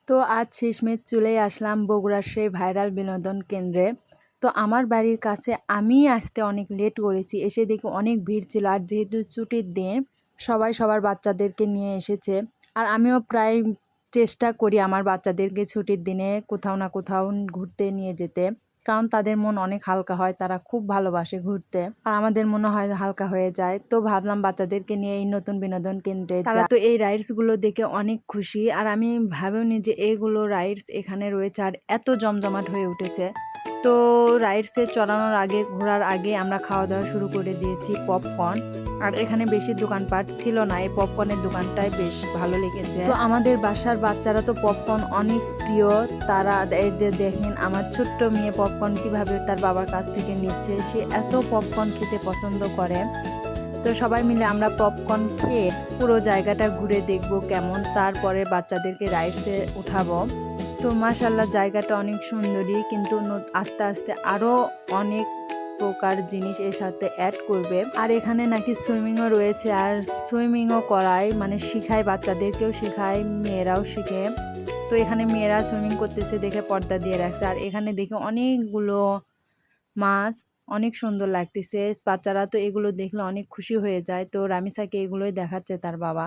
তো আজ শেষমেশ চলে আসলাম বগুড়ার সেই ভাইরাল বিনোদন কেন্দ্রে। তো আমার বাড়ির কাছে আমি আসতে অনেক লেট করেছি, এসে দেখি অনেক ভিড় ছিল। আর যেহেতু ছুটির দিন, সবাই সবার বাচ্চাদেরকে নিয়ে এসেছে। আর আমিও প্রায় চেষ্টা করি আমার বাচ্চাদেরকে ছুটির দিনে কোথাও না কোথাও ঘুরতে নিয়ে যেতে, কারণ তাদের মন অনেক হালকা হয়, তারা খুব ভালোবাসে ঘুরতে। আর আমাদের মনে হয় হালকা হয়ে যায়। তো ভাবলাম বাচ্চাদেরকে নিয়ে এই নতুন বিনোদন কেন্দ্রে তারা তো এই রাইডসগুলো দেখে অনেক খুশি। আর আমি ভাবিনি যে এইগুলো রাইডস এখানে রয়েছে আর এত জমজমাট হয়ে উঠেছে। তো রাইডসে চড়ানোর আগে, ঘোরার আগে আমরা খাওয়া দাওয়া শুরু করে দিয়েছি পপকর্ন। আর এখানে বেশি দোকানপাট ছিল না, এই পপকর্নের দোকানটাই বেশ ভালো লেগেছে। তো আমাদের বাসার বাচ্চারা তো পপকর্ন অনেক প্রিয়। তারা দেখেন আমার ছোট্ট মেয়ে পপকর্ন কিভাবে তার বাবার কাছ থেকে নিচ্ছে, সে এত পপকর্ন খেতে পছন্দ করে। তো সবাই মিলে আমরা পপকর্ন খেয়ে পুরো জায়গাটা ঘুরে দেখব কেমন, তারপরে বাচ্চাদেরকে রাইডসে উঠাবো। তো মাশাআল্লাহ জায়গাটা অনেক সুন্দরী, কিন্তু আস্তে আস্তে আরো অনেক প্রকার জিনিস এর সাথে অ্যাড করবে। আর এখানে নাকি সুইমিংও রয়েছে, আর সুইমিংও করায়, মানে শিখায়, বাচ্চাদেরকেও শিখায়, মেয়েরাও শিখে। তো এখানে মেয়েরা সুইমিং করতেছে দেখে পর্দা দিয়ে রাখছে। আর এখানে দেখে অনেকগুলো মাছ, অনেক সুন্দর লাগতেছে। বাচ্চারা তো এগুলো দেখলে অনেক খুশি হয়ে যায়। তো রামিসাকে এগুলোই দেখাচ্ছে তার বাবা।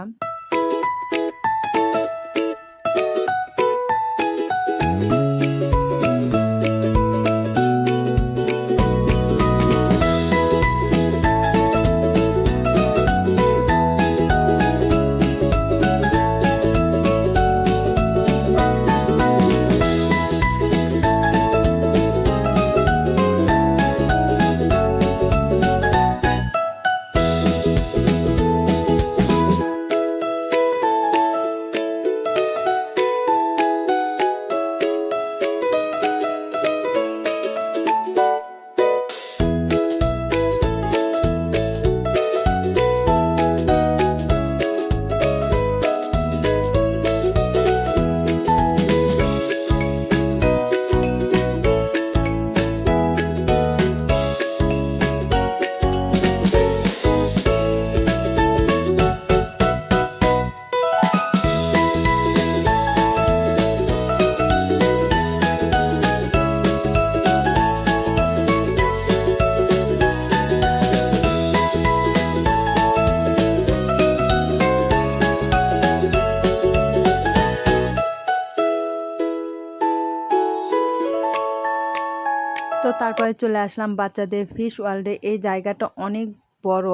তো তারপরে চলে আসলাম বাচ্চাদের ফিশ ওয়ার্ল্ডে। এই জায়গাটা অনেক বড়,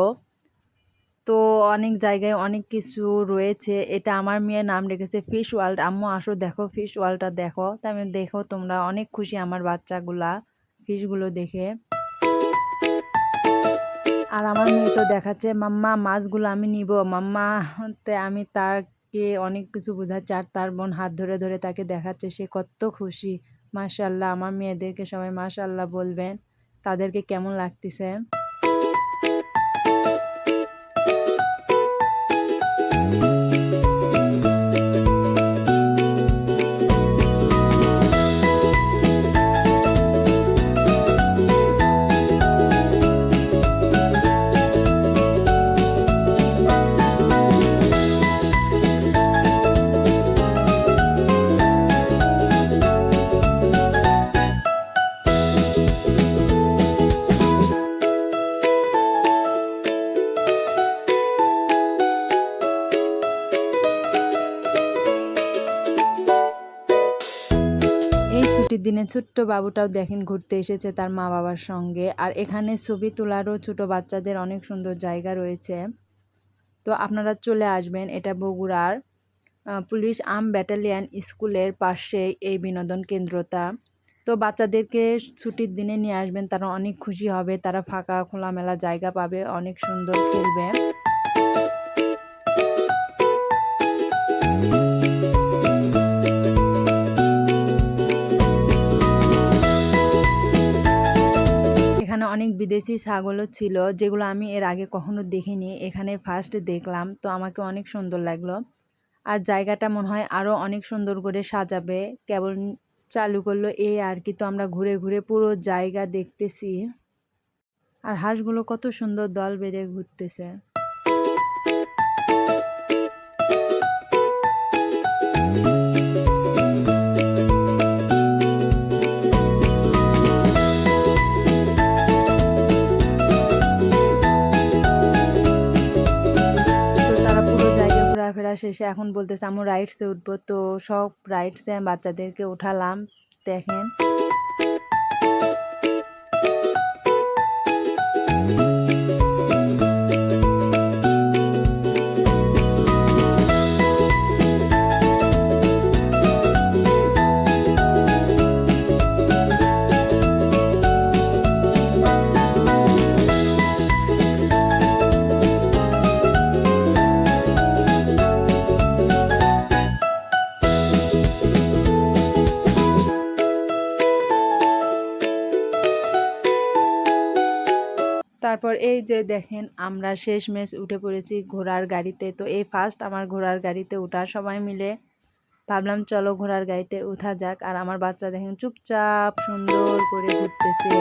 তো অনেক জায়গায় অনেক কিছু রয়েছে। এটা আমার মেয়ের নাম রেখেছে ফিশ ওয়ার্ল্ড। আম্মু আসো দেখো ফিশ ওয়ার্ল্ডটা দেখো। তা আমি দেখো, তোমরা অনেক খুশি আমার বাচ্চাগুলা ফিশগুলো দেখে। আর আমার মেয়ে তো দেখাচ্ছে মাম্মা মাছগুলো আমি নিব মাম্মা। আমি তাকে অনেক কিছু বোঝাচ্ছি, আর তার বোন হাত ধরে ধরে তাকে দেখাচ্ছে, সে কত খুশি। মাশাআল্লাহ, আমার মেয়েদেরকে সবাই মাশাআল্লাহ বলবেন, তাদেরকে কেমন লাগতেছে। ছুটির দিনে ছোট্ট বাবুটাও দেখেন ঘুরতে এসেছে তার মা বাবার সঙ্গে। আর এখানে ছবি তোলারও ছোট বাচ্চাদের অনেক সুন্দর জায়গা রয়েছে। তো আপনারা চলে আসবেন, এটা বগুড়ার পুলিশ আর্ম ব্যাটালিয়ন স্কুলের পাশে এই বিনোদন কেন্দ্রটা। তো বাচ্চাদেরকে ছুটির দিনে নিয়ে আসবেন, তারা অনেক খুশি হবে, তারা ফাঁকা খোলামেলা জায়গা পাবে, অনেক সুন্দর খেলবে। অনেক বিদেশি ছাগলও ছিল, যেগুলো আমি এর আগে কখনো দেখিনি, এখানে ফার্স্ট দেখলাম। তো আমাকে অনেক সুন্দর লাগলো। আর জায়গাটা মনে হয় আরো অনেক সুন্দর করে সাজাবে, কেবল চালু করলো এই আর কি। তো আমরা ঘুরে ঘুরে পুরো জায়গা দেখতেছি। আর হাঁসগুলো কত সুন্দর দল বেঁধে ঘুরতেছে। এসে এখন বলতেছে আম্মু রাইডসে উঠবো। তো সব রাইডসে বাচ্চাদেরকে উঠালাম। দেখেন তারপর এই যে দেখেন আমরা শেষমেশ উঠে পড়েছি ঘোড়ার গাড়িতে। তো এই ফার্স্ট আমার ঘোড়ার গাড়িতে ওঠা। সবাই মিলে ভাবলাম চলো ঘোড়ার গাড়িতে ওঠা যাক। আর আমার বাচ্চা দেখেন চুপচাপ সুন্দর করে ঘুরতেছে।